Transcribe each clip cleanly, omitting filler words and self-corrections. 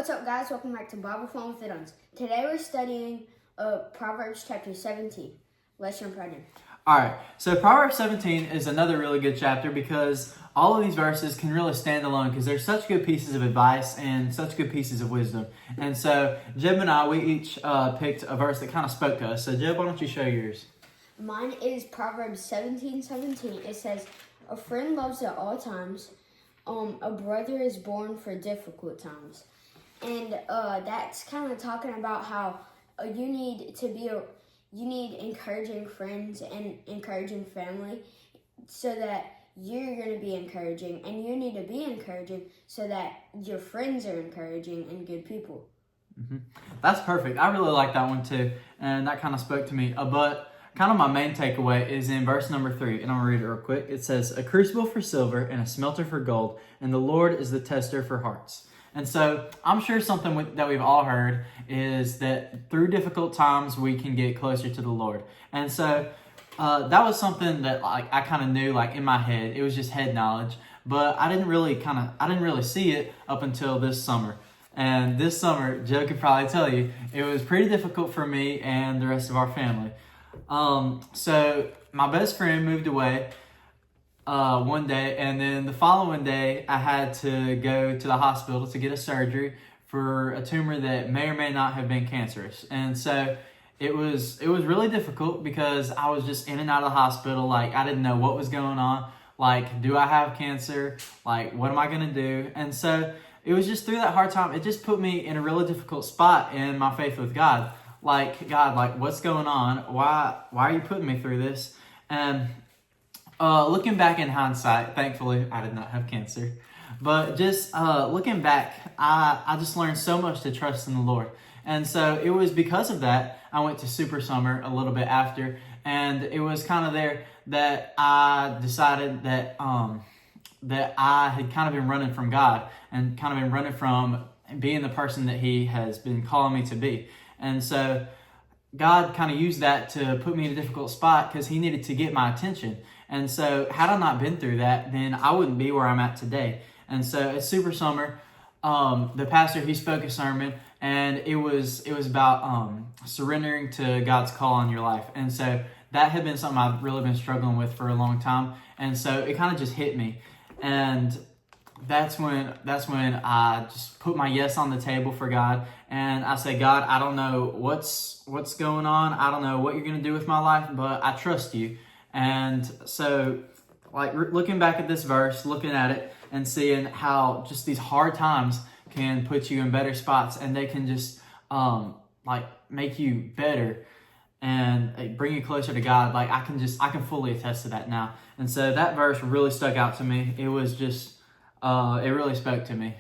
What's up, guys? Welcome back to Bible Fun with the Duns. Today we're studying Proverbs chapter 17. Let's jump right in. All right, so Proverbs 17 is another really good chapter because all of these verses can really stand alone because they're such good pieces of advice and such good pieces of wisdom. And so Jeb and I, we each picked a verse that kind of spoke to us. So Jeb, why don't you show yours? Mine is Proverbs 17:17. It says, "A friend loves at all times. A brother is born for difficult times." And that's kind of talking about how you need encouraging friends and encouraging family so that you're going to be encouraging, and you need to be encouraging so that your friends are encouraging and good people. Mm-hmm. That's perfect. I really like that one too, and that kind of spoke to me. But kind of my main takeaway is in verse number 3, and I'm going to read it real quick. It says, "A crucible for silver and a smelter for gold, and the Lord is the tester for hearts." And so I'm sure something that we've all heard is that through difficult times, we can get closer to the Lord. And so that was something that I kind of knew in my head. It was just head knowledge, but I didn't really see it up until this summer. And this summer, Joe could probably tell you, it was pretty difficult for me and the rest of our family. So my best friend moved away one day, and then the following day I had to go to the hospital to get a surgery for a tumor that may or may not have been cancerous. And so it was really difficult because I was just in and out of the hospital. I didn't know what was going on. Do I have cancer? What am I going to do? And so it was just through that hard time, it just put me in a really difficult spot in my faith with God. God, what's going on? Why are you putting me through this? And looking back in hindsight, thankfully I did not have cancer, but just looking back, I just learned so much to trust in the Lord. And so it was because of that I went to Super Summer a little bit after, and it was kind of there that I decided that that I had kind of been running from God and kind of been running from being the person that He has been calling me to be. And so God kind of used that to put me in a difficult spot because He needed to get my attention. And so had I not been through that, then I wouldn't be where I'm at today. And so at Super Summer, the pastor, he spoke a sermon, and it was about surrendering to God's call on your life. And so that had been something I've really been struggling with for a long time. And so it kind of just hit me. And that's when I just put my yes on the table for God. And I say, God, I don't know what's going on. I don't know what you're going to do with my life, but I trust you. And so looking back at this verse, looking at it and seeing how just these hard times can put you in better spots, and they can just make you better and bring you closer to God. I can fully attest to that now. And so that verse really stuck out to me. It was just, it really spoke to me.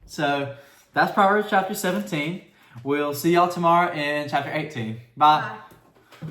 So that's Proverbs chapter 17. We'll see y'all tomorrow in chapter 18. Bye. Bye.